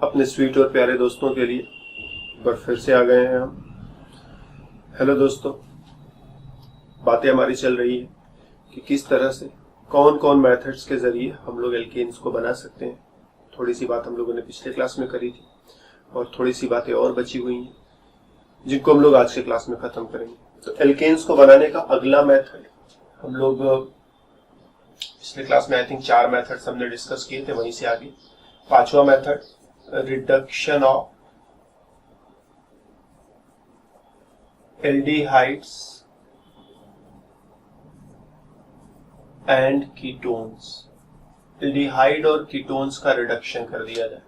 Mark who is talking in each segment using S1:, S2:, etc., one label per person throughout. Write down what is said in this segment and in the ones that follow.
S1: अपने स्वीट और प्यारे दोस्तों के लिए एक बार फिर से आ गए हैं हम। हेलो दोस्तों, बातें हमारी चल रही है कि किस तरह से कौन कौन मेथड्स के जरिए हम लोग एल्केन्स को बना सकते हैं। थोड़ी सी बात हम लोगों ने पिछले क्लास में करी थी और थोड़ी सी बातें और बची हुई हैं जिनको हम लोग आज के क्लास में खत्म करेंगे। तो एल्केन्स को बनाने का अगला मेथड हम लोग पिछले क्लास में आई थिंक 4 मेथड्स हमने डिस्कस किए थे, वहीं से आगे 5वां method reduction of aldehydes and ketones. Aldehyde और कीटोन्स का रिडक्शन कर दिया जाए।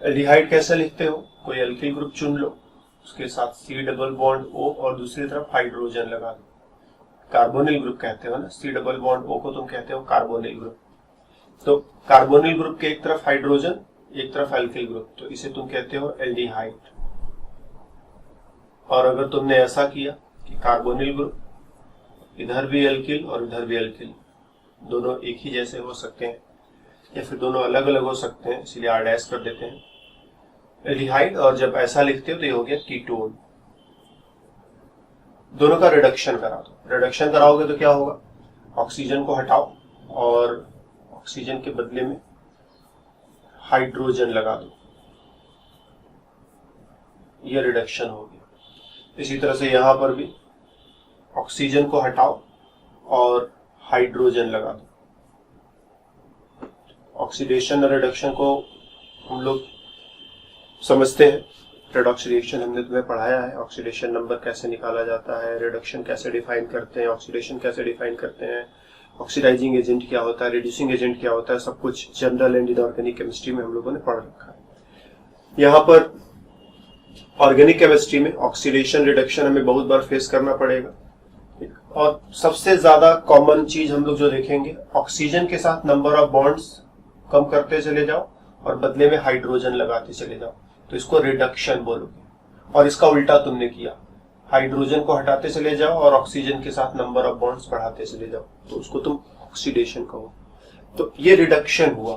S1: एल्डिहाइड कैसे लिखते हो? कोई एल्किल ग्रुप चुन लो, उसके साथ C डबल बॉन्ड O और दूसरी तरफ हाइड्रोजन लगा दो। कार्बोनिल ग्रुप कहते हो ना, C डबल बॉन्ड O को तुम कहते हो कार्बोनिल ग्रुप। तो कार्बोनिल ग्रुप के एक तरफ हाइड्रोजन, एक तरफ एल्किल ग्रुप, तो इसे तुम कहते हो एल्डिहाइड। और अगर तुमने ऐसा किया कि कार्बोनिल ग्रुप इधर भी एल्किल और इधर भी एल्किल, दोनों एक ही जैसे हो सकते हैं या फिर दोनों अलग अलग हो सकते हैं, इसलिए R डैश कर देते हैं एल्डिहाइड। और जब ऐसा लिखते हो तो ये हो गया कीटोन। दोनों का रिडक्शन करा दो। रिडक्शन कराओगे तो क्या होगा? ऑक्सीजन को हटाओ और ऑक्सीजन के बदले में हाइड्रोजन लगा दो, ये रिडक्शन हो गया। इसी तरह से यहां पर भी ऑक्सीजन को हटाओ और हाइड्रोजन लगा दो। ऑक्सीडेशन और रिडक्शन को हम लोग समझते हैं, रेडॉक्स रिएक्शन हमने तुम्हें पढ़ाया है। ऑक्सीडेशन नंबर कैसे निकाला जाता है, रिडक्शन कैसे डिफाइन करते हैं, ऑक्सीडेशन कैसे डिफाइन करते हैं, ऑक्सीडाइजिंग एजेंट क्या होता है, रिड्यूसिंग एजेंट क्या होता है, सब कुछ जनरल एंड इनऑर्गेनिक केमिस्ट्री में हम लोगों ने पढ़ रखा है। यहाँ पर ऑर्गेनिक केमिस्ट्री में ऑक्सीडेशन रिडक्शन हमें बहुत बार फेस करना पड़ेगा। और सबसे ज्यादा कॉमन चीज हम लोग जो देखेंगे, ऑक्सीजन के साथ नंबर ऑफ बॉन्ड्स कम करते चले जाओ और बदले में हाइड्रोजन लगाते चले जाओ, तो इसको रिडक्शन बोलोगे। और इसका उल्टा तुमने किया, हाइड्रोजन को हटाते चले जाओ और ऑक्सीजन के साथ नंबर ऑफ बॉन्ड्स बढ़ाते चले जाओ, तो उसको तुम ऑक्सीडेशन कहो। तो ये रिडक्शन हुआ।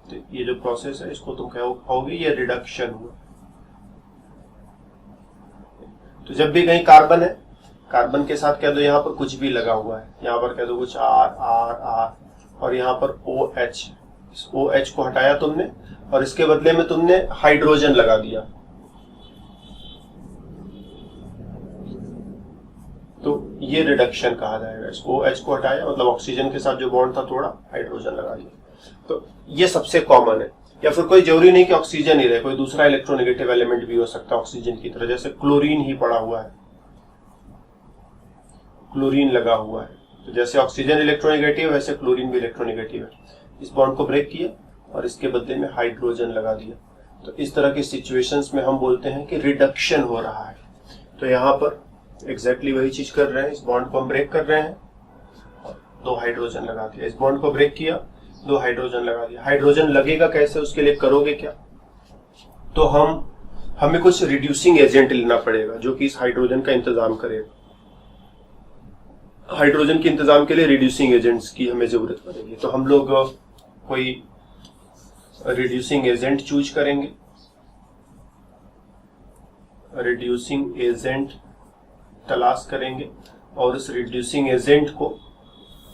S1: तो ये जो प्रोसेस है इसको तुम कहोगे ये रिडक्शन हुआ। तो जब भी कहीं कार्बन है, कार्बन के साथ कह दो यहाँ पर कुछ भी लगा हुआ है, यहाँ पर कह दो कुछ R R R और यहाँ पर OH। इस OH को हटाया तुमने और इसके बदले में तुमने हाइड्रोजन लगा दिया, तो ये रिडक्शन कहा जाएगा। इस OH को हटाया मतलब ऑक्सीजन के साथ जो बॉन्ड था थोड़ा हाइड्रोजन लगा दिया। तो ये सबसे कॉमन है। या फिर कोई जरूरी नहीं कि ऑक्सीजन ही रहे, कोई दूसरा इलेक्ट्रोनेगेटिव एलिमेंट भी हो सकता है ऑक्सीजन की तरह, जैसे क्लोरीन ही पड़ा हुआ है, क्लोरीन लगा हुआ है। तो जैसे ऑक्सीजन इलेक्ट्रोनेगेटिव है वैसे क्लोरीन भी इलेक्ट्रोनेगेटिव है। इस बॉन्ड को ब्रेक किया और इसके बदले में हाइड्रोजन लगा दिया। तो इस तरह की सिचुएशंस में हम बोलते हैं कि रिडक्शन हो रहा है। तो यहाँ पर एग्जैक्टली वही चीज कर रहे हैं। इस बॉन्ड को हम ब्रेक कर रहे हैं और 2 हाइड्रोजन लगा दिया। इस बॉन्ड को ब्रेक किया, 2 हाइड्रोजन लगा दिया। हाइड्रोजन लगेगा कैसे, उसके लिए करोगे क्या? तो हमें कुछ रिड्यूसिंग एजेंट लेना पड़ेगा जो कि इस हाइड्रोजन का इंतजाम करेगा। हाइड्रोजन के इंतजाम के लिए रिड्यूसिंग एजेंट्स की हमें जरूरत पड़ेगी। तो हम लोग कोई रिड्यूसिंग एजेंट चूज करेंगे। रिड्यूसिंग एजेंट तलाश करेंगे और उस रिड्यूसिंग एजेंट को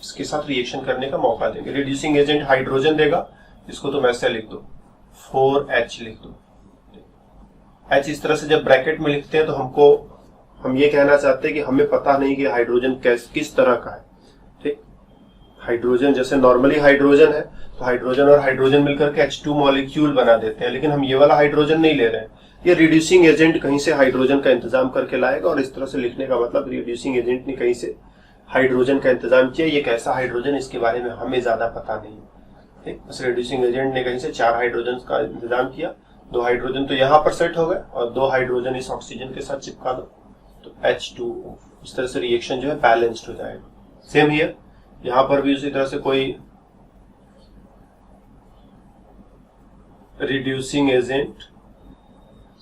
S1: इसके साथ रिएक्शन करने का मौका देंगे। रिड्यूसिंग एजेंट हाइड्रोजन देगा, इसको तुम ऐसे लिख दो, 4H लिख दो। H इस तरह से जब ब्रैकेट में लिखते हैं तो हम ये कहना चाहते हैं कि हमें पता नहीं कि हाइड्रोजन किस तरह का है। ठीक, हाइड्रोजन जैसे नॉर्मली हाइड्रोजन है तो हाइड्रोजन और हाइड्रोजन मिलकर के H2 मॉलिक्यूल बना देते हैं, लेकिन हम ये वाला हाइड्रोजन नहीं ले रहे हैं। ये रिड्यूसिंग एजेंट कहीं से हाइड्रोजन का इंतजाम करके लाएगा और इस तरह से लिखने का मतलब रिड्यूसिंग एजेंट ने कहीं से हाइड्रोजन का इंतजाम किया। ये कैसा हाइड्रोजन, इसके बारे में हमें ज्यादा पता नहीं। ठीक, बस रिड्यूसिंग एजेंट ने कहीं से 4 हाइड्रोजन का इंतजाम किया। 2 हाइड्रोजन तो यहाँ पर सेट हो गए और 2 हाइड्रोजन इस ऑक्सीजन के साथ चिपका दो, तो H2O। इस तरह से रिएक्शन जो है बैलेंस्ड हो जाएगा। सेम हियर, यहाँ पर भी उसी तरह से कोई रिड्यूसिंग एजेंट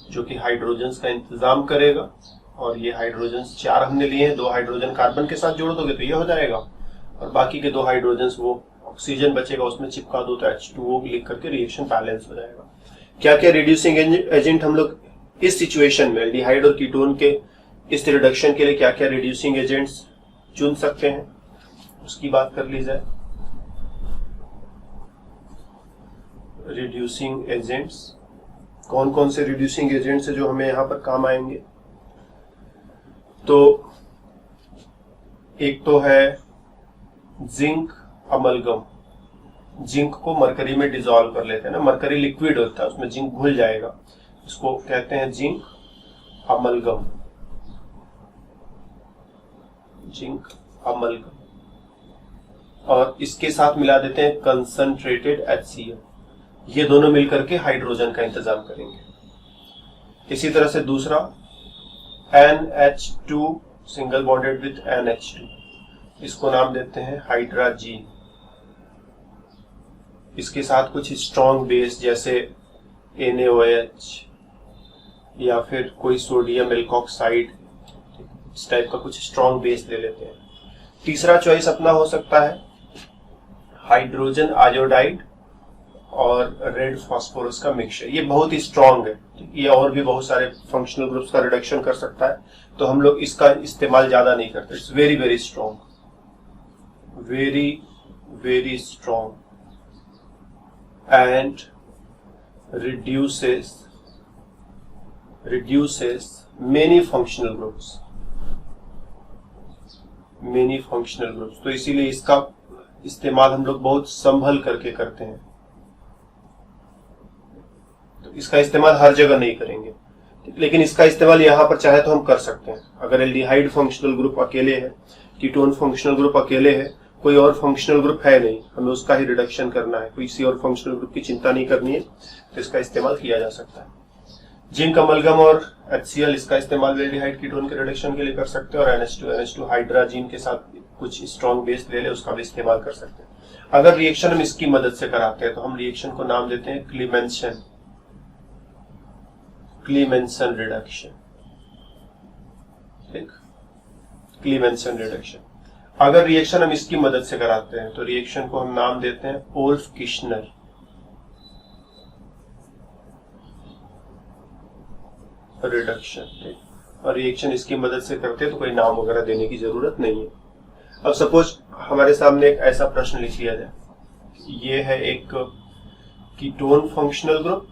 S1: जो कि हाइड्रोजन का इंतजाम करेगा और ये हाइड्रोजन 4 हमने लिए हैं, 2 हाइड्रोजन कार्बन के साथ जोड़ दोगे तो ये हो जाएगा और बाकी के 2 हाइड्रोजन वो ऑक्सीजन बचेगा उसमें चिपका दो तो H2O लिख करके रिएक्शन बैलेंस हो जाएगा। क्या क्या रिड्यूसिंग एजेंट हम लोग इस सिचुएशन में एल्डिहाइड और कीटोन के इस रिडक्शन के लिए क्या क्या रिड्यूसिंग एजेंट्स चुन सकते हैं उसकी बात कर ली जाए। रिड्यूसिंग एजेंट्स, कौन कौन से रिड्यूसिंग एजेंट्स है जो हमें यहां पर काम आएंगे? तो एक तो है जिंक अमलगम। जिंक को मरकरी में डिसॉल्व कर लेते हैं ना, मरकरी लिक्विड होता है उसमें जिंक घुल जाएगा, इसको कहते हैं जिंक अमलगम। Zinc amalgam. और इसके साथ मिला देते हैं कंसंट्रेटेड HCl। ये दोनों मिलकर के हाइड्रोजन का इंतजाम करेंगे। इसी तरह से दूसरा NH2 single bonded with NH2, इसको नाम देते हैं हाइड्राजीन। इसके साथ कुछ स्ट्रॉन्ग बेस जैसे NaOH या फिर कोई सोडियम एल्कोक्साइड, इस टाइप का कुछ स्ट्रॉन्ग बेस ले लेते हैं। तीसरा चॉइस अपना हो सकता है हाइड्रोजन आयोडाइड और रेड फास्फोरस का मिक्सचर। ये बहुत ही स्ट्रॉन्ग है, ये और भी बहुत सारे फंक्शनल ग्रुप्स का रिडक्शन कर सकता है, तो हम लोग इसका इस्तेमाल ज्यादा नहीं करते। It's very very strong, very very strong and reduces many functional groups। तो इसीलिए इसका इस्तेमाल हम लोग बहुत संभल करके करते हैं, तो इसका इस्तेमाल हर जगह नहीं करेंगे, लेकिन इसका इस्तेमाल यहाँ पर चाहे तो हम कर सकते हैं। अगर एल्डिहाइड फंक्शनल ग्रुप अकेले है, कीटोन फंक्शनल ग्रुप अकेले है, कोई और फंक्शनल ग्रुप है नहीं, हमें उसका ही रिडक्शन करना है, कोई किसी और फंक्शनल ग्रुप की चिंता नहीं करनी है, तो इसका इस्तेमाल किया जा सकता है। जिंक अमलगम और HCl इसका इस्तेमाल एल्डिहाइड कीटोन के रिडक्शन के लिए कर सकते हैं, और NH2 हाइड्राजीन के साथ कुछ स्ट्रॉन्ग बेस ले ले उसका भी इस्तेमाल कर सकते हैं। अगर रिएक्शन हम इसकी मदद से कराते हैं तो हम रिएक्शन को नाम देते हैं क्लीमेंसन रिडक्शन। ठीक, क्लीमेंसन रिडक्शन। अगर रिएक्शन हम इसकी मदद से कराते हैं तो रिएक्शन को हम नाम देते हैं ओल्फ-किश्नर रिडक्शन। और रिएक्शन इसकी मदद से करते हैं तो कोई नाम वगैरह देने की जरूरत नहीं है। अब सपोज हमारे सामने एक ऐसा प्रश्न लिख लिया जाए, ये है एक कीटोन फंक्शनल ग्रुप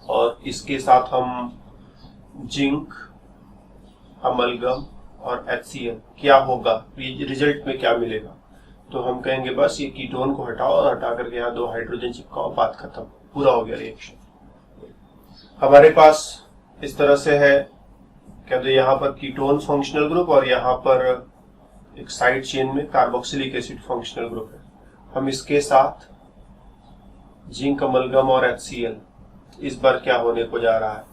S1: और इसके साथ हम जिंक अमलगम और HCl, क्या होगा, रिजल्ट में क्या मिलेगा? तो हम कहेंगे बस ये कीटोन को हटाओ और हटा करके यहाँ 2 हाइड्रोजन चिपकाओ, बात खत्म, पूरा हो गया रिएक्शन। हमारे पास इस तरह से है, क्या तो यहाँ पर कीटोन फंक्शनल ग्रुप और यहाँ पर एक साइड चेन में कार्बोक्सिलिक एसिड फंक्शनल ग्रुप है। हम इसके साथ जिंक अमलगम और HCl, इस बार क्या होने को जा रहा है?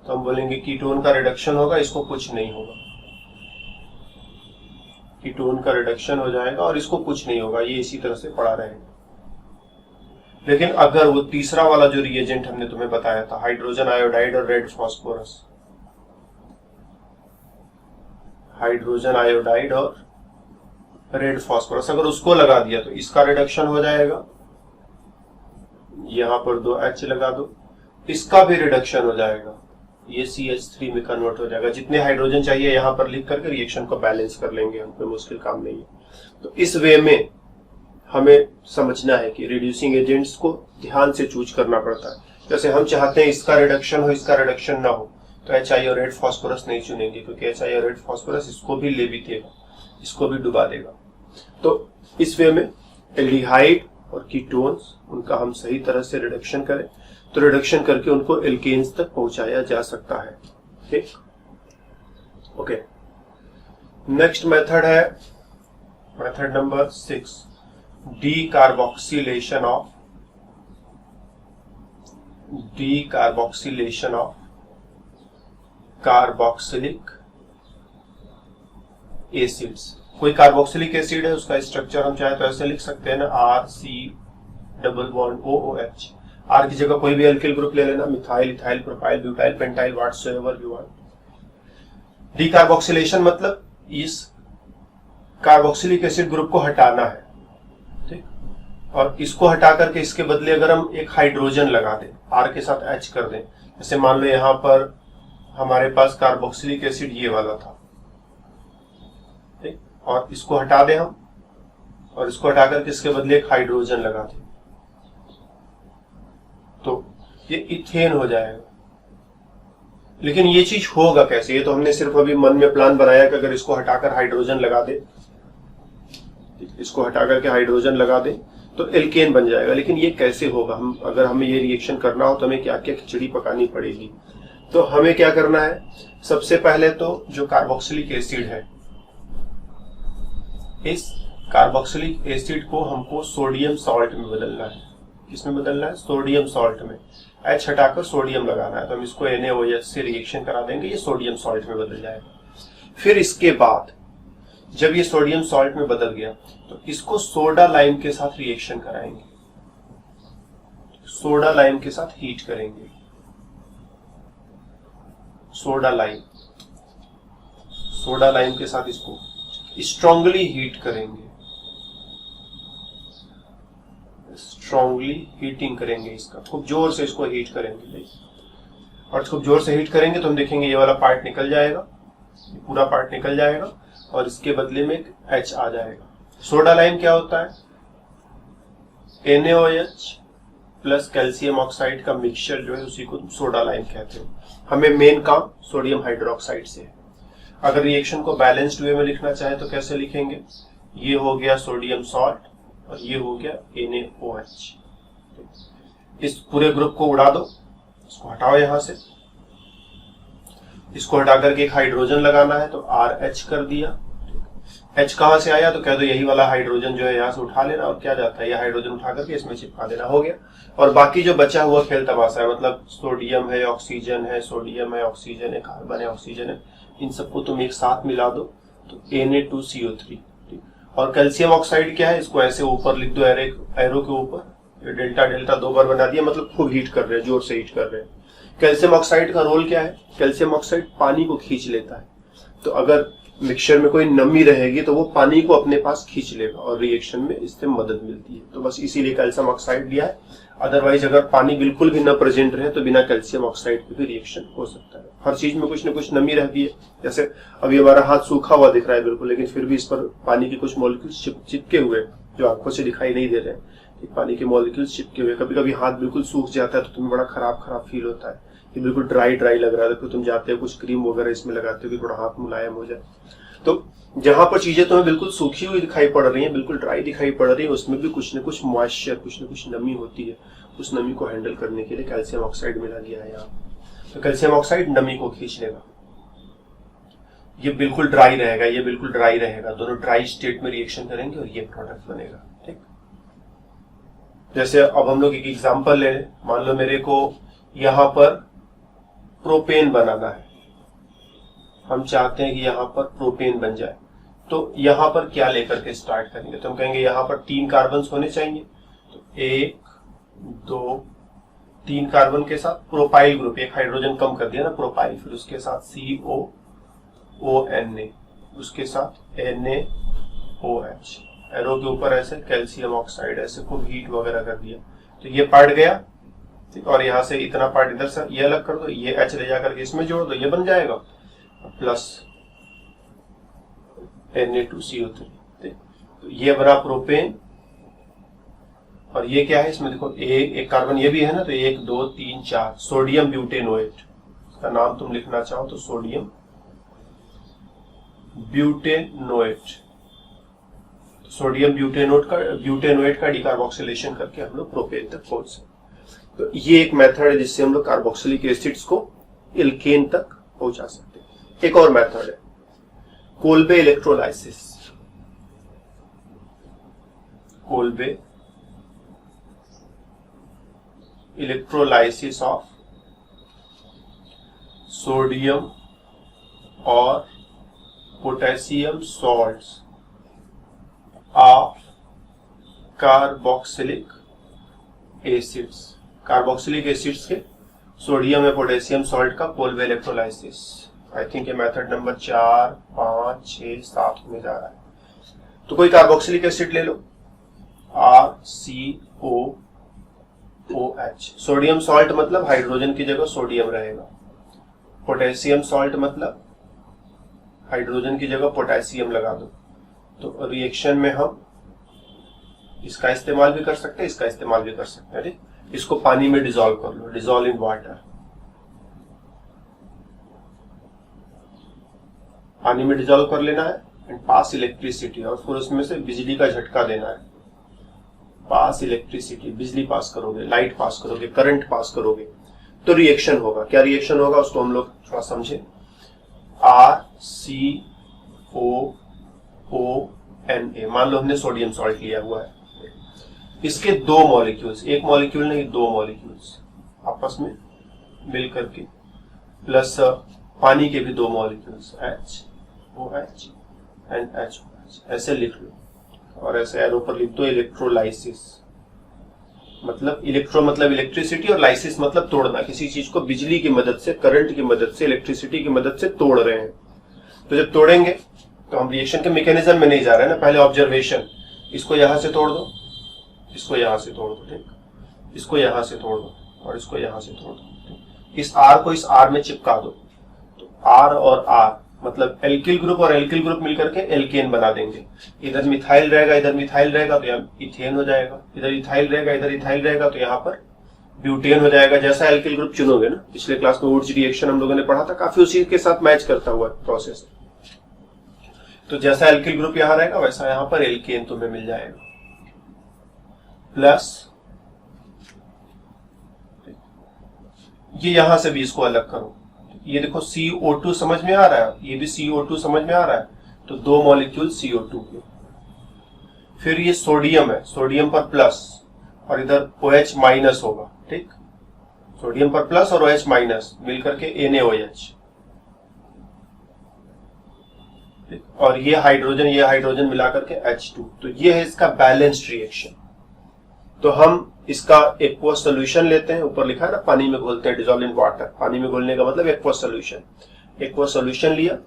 S1: तो हम बोलेंगे कीटोन का रिडक्शन होगा, इसको कुछ नहीं होगा। कीटोन का रिडक्शन हो जाएगा और इसको कुछ नहीं होगा, ये इसी तरह से पड़ा रहेगा। लेकिन अगर वो तीसरा वाला जो रिएजेंट हमने तुम्हें बताया था, हाइड्रोजन आयोडाइड और रेड फास्फोरस, हाइड्रोजन आयोडाइड और रेड फास्फोरस, अगर उसको लगा दिया तो इसका रिडक्शन हो जाएगा। यहां पर 2 H लगा दो, इसका भी रिडक्शन हो जाएगा, ये CH3 में कन्वर्ट हो जाएगा। जितने हाइड्रोजन चाहिए यहां पर लिख करके रिएक्शन को बैलेंस कर लेंगे हम, कोई मुश्किल काम नहीं है। तो इस वे में हमें समझना है कि रिड्यूसिंग एजेंट्स को ध्यान से चूज करना पड़ता है। जैसे हम चाहते हैं इसका रिडक्शन हो, इसका रिडक्शन ना हो, तो HI और रेड फास्फोरस नहीं चुनेंगे, क्योंकि HI और रेड फास्फोरस इसको भी ले भी देगा, इसको भी डुबा देगा। तो इस वे में एल्डिहाइड और कीटोन्स, उनका हम सही तरह से रिडक्शन करें तो रिडक्शन करके उनको एल्केन्स तक पहुंचाया जा सकता है। ठीक, ओके। नेक्स्ट मेथड है method number 6, decarboxylation of carboxylic acids. कोई कार्बोक्सिलिक एसिड है, उसका स्ट्रक्चर हम चाहे तो ऐसे लिख सकते हैं ना, RC+OOH। R की जगह कोई भी एल्किल ग्रुप ले लेना, methyl, ethyl, propyl, butyl, pentyl, whatsoever you want. Decarboxylation मतलब इस कार्बोक्सिलिक एसिड ग्रुप को हटाना है। और इसको हटा करके इसके बदले अगर हम एक हाइड्रोजन लगा दें, R के साथ H कर दें, जैसे मान लो यहां पर हमारे पास कार्बोक्सिलिक एसिड ये वाला था, ठीक, और इसको हटा दें हम, और इसको हटा करके इसके बदले एक हाइड्रोजन लगा दें, तो ये इथेन हो जाएगा। लेकिन ये चीज होगा कैसे? ये तो हमने सिर्फ अभी मन में प्लान बनाया कि अगर इसको हटाकर हाइड्रोजन लगा दे, इसको हटा करके हाइड्रोजन लगा दे तो एल्केन बन जाएगा। लेकिन ये कैसे होगा? हम अगर हमें ये रिएक्शन करना हो तो हमें क्या क्या खिचड़ी पकानी पड़ेगी। तो हमें क्या करना है, सबसे पहले तो जो कार्बोक्सिलिक एसिड है, इस कार्बोक्सिलिक एसिड को हमको सोडियम सॉल्ट में बदलना है। किसमें बदलना है? सोडियम सॉल्ट में। H हटाकर सोडियम लगाना है, तो हम इसको NaOH से रिएक्शन करा देंगे, ये सोडियम सॉल्ट में बदल जाएगा। फिर इसके बाद जब ये सोडियम सॉल्ट में बदल गया तो इसको सोडा लाइम के साथ रिएक्शन कराएंगे, सोडा लाइम के साथ हीट करेंगे, सोडा लाइम के साथ इसको स्ट्रांगली हीट करेंगे, स्ट्रांगली हीटिंग करेंगे, इसका खूब जोर से इसको हीट करेंगे। और खूब जोर से हीट करेंगे तो हम देखेंगे ये वाला पार्ट निकल जाएगा, पूरा पार्ट निकल जाएगा, और इसके बदले में एक H आ जाएगा। सोडा लाइम क्या होता है? NaOH प्लस कैल्शियम ऑक्साइड का मिक्सचर जो है उसी को सोडा लाइम कहते हैं। हमें मेन काम सोडियम हाइड्रोक्साइड से है। अगर रिएक्शन को बैलेंस्ड वे में लिखना चाहे तो कैसे लिखेंगे? ये हो गया सोडियम सॉल्ट और ये हो गया NaOH। इस पूरे ग्रुप को उड़ा दो, इसको हटाओ यहां से, इसको हटा करके एक हाइड्रोजन लगाना है तो RH कर दिया। H कहां से आया? तो कह दो यही वाला हाइड्रोजन जो है यहां से उठा लेना, और क्या जाता है, यह हाइड्रोजन उठा करके इसमें चिपका देना, हो गया। और बाकी जो बचा हुआ खेल तमाशा है, मतलब सोडियम है, ऑक्सीजन है, सोडियम है, ऑक्सीजन है, कार्बन है, ऑक्सीजन है, इन सबको तुम एक साथ मिला दो तो Na2CO3। और कैल्शियम ऑक्साइड क्या है? इसको ऐसे ऊपर लिख दो, एरो के ऊपर डेल्टा डेल्टा 2 बार बना दिया, मतलब खूब हीट कर रहे हैं, जोर से हीट कर रहे हैं। कैल्शियम ऑक्साइड का रोल क्या है? कैल्शियम ऑक्साइड पानी को खींच लेता है, तो अगर मिक्सचर में कोई नमी रहेगी तो वो पानी को अपने पास खींच लेगा और रिएक्शन में इससे मदद मिलती है। तो बस इसीलिए कैल्शियम ऑक्साइड दिया है। अदरवाइज अगर पानी बिल्कुल भी न प्रेजेंट रहे तो बिना कैल्शियम ऑक्साइड के भी रिएक्शन हो सकता है। हर चीज में कुछ न कुछ नमी रहती है। जैसे अभी हमारा हाथ सूखा हुआ दिख रहा है बिल्कुल, लेकिन फिर भी इस पर पानी के कुछ मॉलिक्यूल्स चिपके हुए जो आंखों से दिखाई नहीं दे रहे हैं, पानी के मॉलिक्यूल्स चिपके हुए। कभी कभी हाथ बिल्कुल सूख जाता है तो तुम्हें बड़ा खराब फील होता है, ये बिल्कुल ड्राई लग रहा है, तो तुम जाते हो कुछ क्रीम वगैरह इसमें लगाते हो कि थोड़ा हाथ मुलायम हो जाए। तो जहां पर चीजें तुम्हें बिल्कुल सूखी हुई दिखाई पड़ रही हैं, बिल्कुल ड्राई दिखाई पड़ रही है, उसमें भी कुछ न कुछ मॉइस्चर, कुछ न कुछ नमी होती है। उस नमी को हैंडल करने के लिए कैल्शियम ऑक्साइड मिला गया है यहाँ। तो कैल्शियम ऑक्साइड नमी को खींच लेगा, ये बिल्कुल ड्राई रहेगा, ये बिल्कुल ड्राई रहेगा, दोनों ड्राई स्टेट में रिएक्शन करेंगे और ये प्रोडक्ट बनेगा। ठीक, जैसे अब हम लोग एक एग्जांपल ले लें। मान लो मेरे को यहां पर प्रोपेन बनाना है, हम चाहते हैं कि यहां पर प्रोपेन बन जाए, तो यहां पर क्या लेकर के स्टार्ट करेंगे? तो हम कहेंगे यहां पर 3 कार्बन होने चाहिए, तो 1 2 3 कार्बन के साथ प्रोपाइल ग्रुप, एक हाइड्रोजन कम कर दिया ना, प्रोपाइल, फिर उसके साथ COONA, उसके साथ NaOH, एरो के ऊपर ऐसे कैल्शियम ऑक्साइड, ऐसे खूब हीट वगैरह कर दिया, तो ये पार्ट गया। ठीक, और यहां से इतना पार्ट इधर से ये अलग कर दो, ये H ले जाकर के इसमें जोड़ दो, ये बन जाएगा प्लस Na2CO3। तो ये बना प्रोपेन, और ये क्या है इसमें देखो, एक कार्बन ये भी है ना, तो 1 2 3 4 सोडियम ब्यूटेनोएट, इसका नाम तुम लिखना चाहो तो सोडियम ब्यूटेनोएट। सोडियम ब्यूटेनोएट का डिकार्बोक्सिलेशन करके हम लोग प्रोपेन तक पहुंच सकते। तो ये एक मेथड है जिससे हम लोग कार्बोक्सिलिक एसिड्स को एल्केन तक पहुंचा सकते हैं। एक और मेथड है Kolbe electrolysis. Kolbe electrolysis of sodium और potassium salts of carboxylic acids. Carboxylic acids के सोडियम या पोटेशियम सॉल्ट का कोल्बे इलेक्ट्रोलाइसिस। आई थिंक ये मेथड नंबर 4 5 6 7 में जा रहा है। तो कोई कार्बोक्सिलिक एसिड ले लो RCOOH। सोडियम सॉल्ट मतलब हाइड्रोजन की जगह सोडियम रहेगा। पोटेशियम सॉल्ट मतलब हाइड्रोजन की जगह पोटेशियम लगा दो। तो रिएक्शन में हम इसका इस्तेमाल भी कर सकते हैं, इसका इस्तेमाल भी कर सकते हैं। इसको पानी में डिसॉल्व कर लो, डिसॉल्व इन वाटर। पानी में डिसॉल्व कर लेना है एंड पास इलेक्ट्रिसिटी, और फिर उसमें से बिजली का झटका देना है। पास इलेक्ट्रिसिटी, बिजली पास करोगे, लाइट पास करोगे, करंट पास करोगे तो रिएक्शन होगा। क्या रिएक्शन होगा उसको हम लोग थोड़ा समझे। RCOONA, मान लो हमने सोडियम सॉल्ट लिया हुआ है, इसके दो मॉलिक्यूल्स, एक मॉलिक्यूल नहीं दो मॉलिक्यूल्स आपस में मिल करके, प्लस पानी के भी दो मॉलिक्यूल्स HOH एंड HOH, ऐसे लिख लो। और ऐसे एरो पर लिख दो इलेक्ट्रोलाइसिस, मतलब इलेक्ट्रो मतलब इलेक्ट्रिसिटी और लाइसिस मतलब तोड़ना। किसी चीज को बिजली की मदद से, करंट की मदद से, इलेक्ट्रिसिटी की मदद से तोड़ रहे हैं। तो जब तोड़ेंगे तो हम रिएक्शन के मैकेनिज्म में नहीं जा रहे हैं ना, पहले ऑब्जर्वेशन। इसको यहां से तोड़ दो, इसको यहां से तोड़ दो, ठीक, इसको यहां से तोड़ दो और इसको यहां से तोड़ दो। इस R को इस R में चिपका दो, तो R और R मतलब एल्किल ग्रुप और एल्किल ग्रुप मिलकर के एल्केन बना देंगे। इधर मिथाइल रहेगा, इधर मिथाइल रहेगा तो यहाँ इथेन हो जाएगा, इधर इथाइल रहेगा, इधर इथाइल रहेगा तो यहाँ पर ब्यूटेन हो जाएगा। जैसा एल्किल ग्रुप चुनोगे ना, पिछले क्लास में वुड्स रिएक्शन हम लोगों ने पढ़ा था, काफी उसी के साथ मैच करता हुआ प्रोसेस। तो जैसा एल्किल ग्रुप यहाँ रहेगा वैसा यहाँ पर एल्केन तुम्हें मिल जाएगा। प्लस ये यहां से भी इसको अलग करो, ये देखो CO2 समझ में आ रहा है, ये भी CO2 समझ में आ रहा है, तो दो मॉलिक्यूल CO2 के। फिर ये सोडियम है, सोडियम पर प्लस और इधर OH माइनस होगा, ठीक, सोडियम पर प्लस और OH माइनस मिलकर के NaOH, और ये हाइड्रोजन मिलाकर के H2। तो ये है इसका बैलेंस्ड रिएक्शन। तो हम इसका एक्वस सोल्यूशन लेते हैं, ऊपर लिखा है ना पानी में घोलते हैं, डिसॉल्व इन वाटर। पानी में घोलने का मतलब एक्वस सोल्यूशन। एक्वस सोल्यूशन लिया,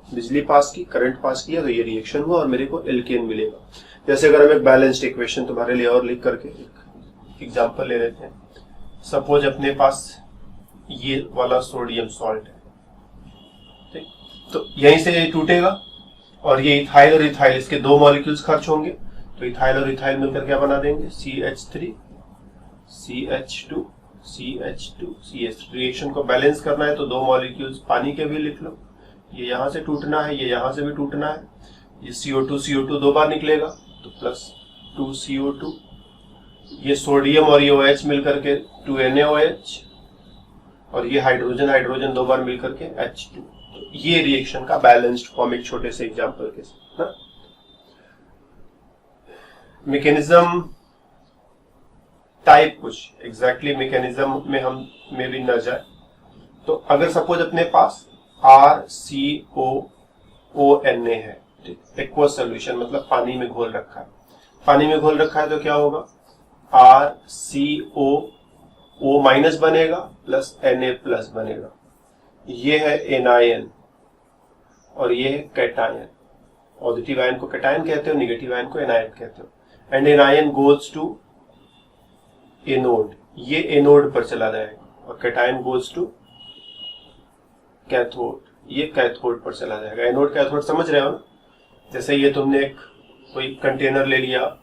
S1: बिजली पास की, करंट पास किया, तो ये रिएक्शन हुआ और मेरे को एल्केन मिलेगा। जैसे अगर हम एक बैलेंस्ड इक्वेशन तुम्हारे लिए और लिख करके एक एग्जांपल ले लेते हैं। सपोज अपने पास ये वाला सोडियम सॉल्ट है, ठीक, तो यहीं से ये टूटेगा और ये इथाइल और इथाइल, इसके दो मॉलिक्यूल्स खर्च होंगे, तो इथाइल और इथाइल मिलकर क्या बना देंगे, CH3 CH2 CH2 CH3। Reaction को बैलेंस करना है तो दो मॉलिक्यूल्स पानी के भी लिख लो, ये यहां से टूटना है, ये यहां से भी टूटना है। ये CO2 दो बार निकलेगा तो प्लस 2CO2, ये सोडियम और ये OH मिलकर के 2NaOH, और ये हाइड्रोजन दो बार मिलकर के H2। तो ये रिएक्शन का बैलेंस्ड फॉर्म एक छोटे से एग्जांपल के साथ ना। मैकेनिज्म टाइप कुछ एग्जैक्टली मैकेनिज्म में हम में भी न जाए, तो अगर सपोज अपने पास RCOONA है, एक्वस सोल्यूशन मतलब पानी में घोल रखा है। पानी में घोल रखा है तो क्या होगा, RCOO माइनस बनेगा प्लस Na प्लस बनेगा। ये है एनायन और ये है कैटायन। पॉजिटिव आयन को कैटायन कहते हो, नेगेटिव आयन को एनायन कहते हो। And anion goes to anode, ये एनोड पर चला जाएगा, और कैटायन गोज टू कैथोड, ये कैथोड पर चला जाएगा। एनोड कैथोड समझ रहे हो ना। जैसे ये तुमने एक कोई कंटेनर ले लिया,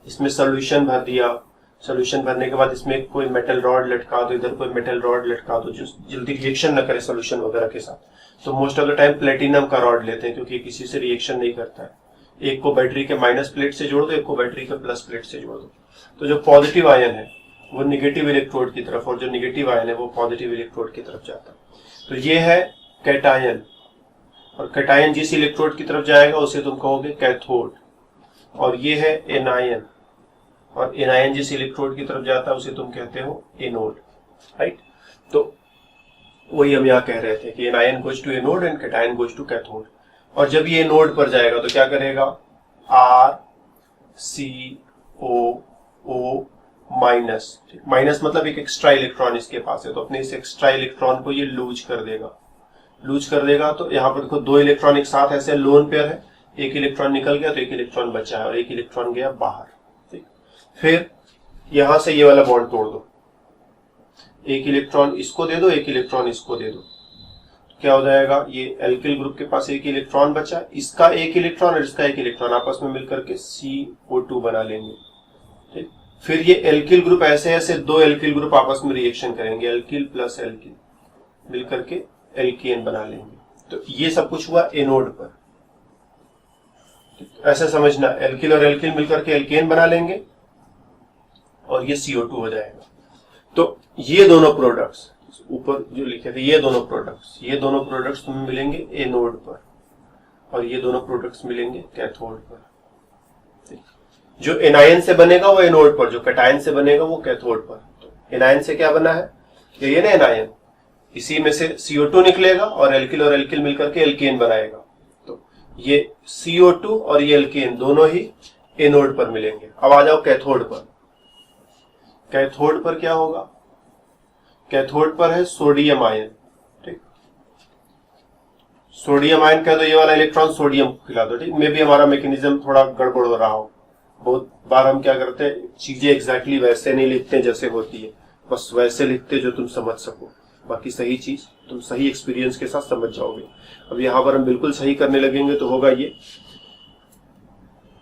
S1: इसमें सोल्यूशन भर दिया, सोल्यूशन भरने के बाद इसमें कोई मेटल रॉड लटका दो, इधर कोई मेटल रॉड लटका दो जो जल्दी रिएक्शन न करे सोल्यूशन वगैरह के साथ। तो most of the time platinum का रॉड लेते हैं क्योंकि किसी से रिएक्शन नहीं करता है। एक को बैटरी के माइनस प्लेट से जोड़ दो, एक को बैटरी के प्लस प्लेट से जोड़ दो। तो जो पॉजिटिव आयन है वो निगेटिव इलेक्ट्रोड की तरफ, और जो निगेटिव आयन है वो पॉजिटिव इलेक्ट्रोड की तरफ जाता है। तो ये है कैटायन, और कैटायन जिस इलेक्ट्रोड की तरफ जाएगा उसे तुम कहोगे कैथोड। और ये है एनायन, और एनायन जिस इलेक्ट्रोड की तरफ जाता है उसे तुम कहते हो एनोड, राइट। तो वही हम यहाँ कह रहे थे कि anion goes to anode and cation goes to cathode. और जब ये एनोड पर जाएगा तो क्या करेगा, RCOO माइनस, माइनस मतलब एक एक्स्ट्रा इलेक्ट्रॉन इसके पास है, तो अपने इस एक्स्ट्रा इलेक्ट्रॉन को ये लूज कर देगा। लूज कर देगा तो यहाँ पर देखो दो इलेक्ट्रॉन एक साथ ऐसे लोन पेयर है, एक इलेक्ट्रॉन निकल गया तो एक इलेक्ट्रॉन बचा है और एक इलेक्ट्रॉन गया बाहर, ठीक। फिर यहां से ये वाला बॉन्ड तोड़ दो, एक इलेक्ट्रॉन इसको दे दो, एक इलेक्ट्रॉन इसको दे दो, क्या हो जाएगा, ये एल्किल ग्रुप के पास एक इलेक्ट्रॉन बचा, इसका एक इलेक्ट्रॉन और इसका एक इलेक्ट्रॉन आपस में मिलकर के CO2 बना लेंगे। ठीक, फिर ये एल्किल ग्रुप ऐसे ऐसे दो एल्किल ग्रुप आपस में रिएक्शन करेंगे, एल्किल प्लस एल्किल मिलकर के एल्केन बना लेंगे। तो ये सब कुछ हुआ एनोड पर। ऐसे समझना, एल्किल और एल्किल मिलकर के एल्केन बना लेंगे और ये CO2 हो जाएगा। तो ये दोनों प्रोडक्ट्स ऊपर जो लिखे थे, ये दोनों प्रोडक्ट्स तुम्हें मिलेंगे एनोड पर और ये दोनों प्रोडक्ट्स मिलेंगे कैथोड पर। जो एनायन से बनेगा वो एनोड पर, जो कैटायन से बनेगा वो कैथोड पर। तो एनायन से क्या बना है, ये ना एनायन, इसी में से CO2 निकलेगा और एल्किल मिलकर के एल्केन बनाएगा। तो ये CO2 और ये एल्केन दोनों ही एनोड पर मिलेंगे। अब आ जाओ कैथोड पर। कैथोड पर क्या होगा, कैथोड पर है सोडियम आयन। ठीक, सोडियम आयन कह दो, ये वाला इलेक्ट्रॉन सोडियम को खिला दो। ठीक, मे भी हमारा मैकेनिज्म थोड़ा गड़बड़ हो रहा हो, बहुत बार हम क्या करते हैं, चीजें एग्जैक्टली वैसे नहीं लिखते जैसे होती है, बस वैसे लिखते जो तुम समझ सको, बाकी सही चीज तुम सही एक्सपीरियंस के साथ समझ जाओगे। अब यहां पर हम बिल्कुल सही करने लगेंगे तो होगा ये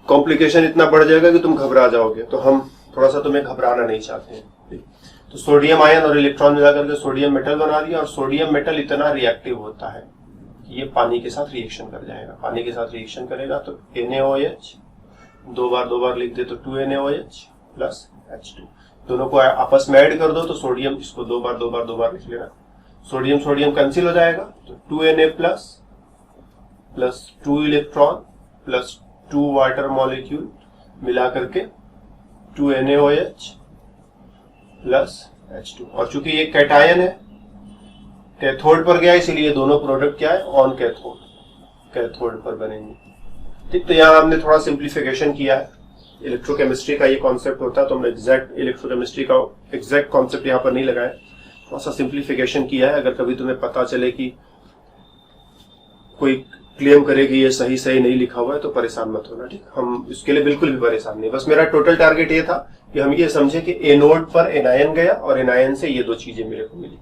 S1: कॉम्प्लिकेशन इतना बढ़ जाएगा कि तुम घबरा जाओगे। तो हम थोड़ा सा तुम्हें घबराना नहीं चाहते हैं। तो सोडियम आयन और इलेक्ट्रॉन मिलाकर के सोडियम मेटल बना दिया, और सोडियम मेटल इतना रिएक्टिव होता है कि ये पानी के साथ रिएक्शन कर जाएगा। पानी के साथ रिएक्शन करेगा तो NaOH, दो बार लिख दे तो 2NaOH प्लस H2, दोनों को आपस में ऐड कर दो तो सोडियम, इसको दो बार लिख लेना, सोडियम कैंसिल हो जाएगा तो 2Na plus 2 electron plus 2 water molecule मिला करके 2NaOH प्लस H2। और चूंकि ये कैटायन है, कैथोड पर गया, इसीलिए दोनों प्रोडक्ट क्या है, ऑन कैथोड पर बनेंगे। ठीक, तो यहाँ हमने थोड़ा सिंप्लीफिकेशन किया है। इलेक्ट्रोकेमिस्ट्री का ये कॉन्सेप्ट होता है तो हमने एग्जैक्ट इलेक्ट्रोकेमिस्ट्री का एग्जैक्ट कॉन्सेप्ट यहाँ पर नहीं लगाया, थोड़ा सा सिंप्लीफिकेशन किया है। अगर कभी तुम्हें पता चले कि कोई क्लेम करे कि ये सही नहीं लिखा हुआ है तो परेशान मत होना। ठीक, हम इसके लिए बिल्कुल भी परेशान नहीं, बस मेरा टोटल टारगेट ये था कि हम ये समझे कि एनोड पर एनायन गया और एनायन से ये दो चीजें मेरे को मिली,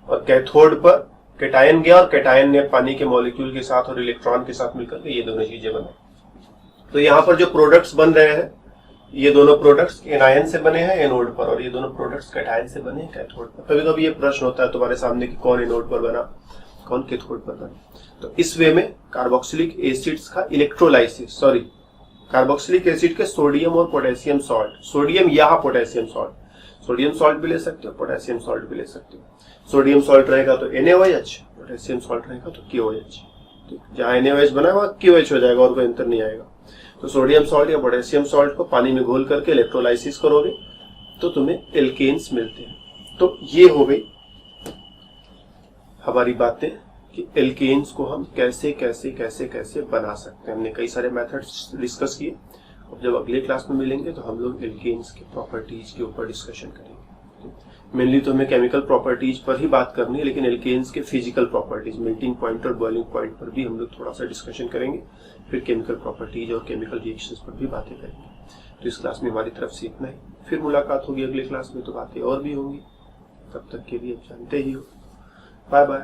S1: और कैथोड पर कैटायन गया और कैटायन ने पानी के मॉलिक्यूल के साथ और इलेक्ट्रॉन के साथ मिलकर के ये दोनों चीजें बनाई। तो यहाँ पर जो प्रोडक्ट्स बन रहे हैं, ये दोनों प्रोडक्ट्स एनायन से बने हैं एनोड पर, और ये दोनों प्रोडक्ट्स कैटायन से बने हैं कैथोड पर। कभी कभी ये प्रश्न होता है तुम्हारे सामने कि कौन एनोड पर बना, कौन कैथोड पर बना। तो इस वे में कार्बोक्सिलिक एसिड्स का इलेक्ट्रोलाइसिस, कार्बोक्सिलिक एसिड के सोडियम और पोटेशियम सॉल्ट, सोडियम या पोटेशियम सॉल्ट भी ले सकते हो, पोटेशियम सॉल्ट भी ले सकते हो। सोडियम सॉल्ट रहेगा तो NaOH, पोटेशियम सॉल्ट रहेगा तो KOH। ठीक, जहां NaOH बना है वहां KOH हो जाएगा और कोई अंतर नहीं आएगा। तो सोडियम सॉल्ट या पोटेशियम सॉल्ट को पानी में घोल करके इलेक्ट्रोलाइसिस करोगे तो तुम्हें एल्केन्स मिलते हैं। तो ये हो गई हमारी बातें कि एल्केन्स को हम कैसे बना सकते हैं। हमने कई सारे मेथड्स डिस्कस किए। अब जब अगले क्लास में मिलेंगे तो हम लोग एल्केन्स की प्रॉपर्टीज के ऊपर डिस्कशन करेंगे। मेनली तो हमें केमिकल प्रॉपर्टीज पर ही बात करनी है, लेकिन एल्केन्स के फिजिकल प्रॉपर्टीज, मेल्टिंग पॉइंट और बॉइलिंग पॉइंट पर भी हम लोग थोड़ा सा डिस्कशन करेंगे। फिर केमिकल प्रॉपर्टीज और केमिकल रिएक्शंस पर भी बातें करेंगे। तो इस क्लास में हमारी तरफ से इतना ही। फिर मुलाकात होगी अगले क्लास में, तो बातें और भी होंगी। तब तक के लिए जानते ही हो। Bye bye.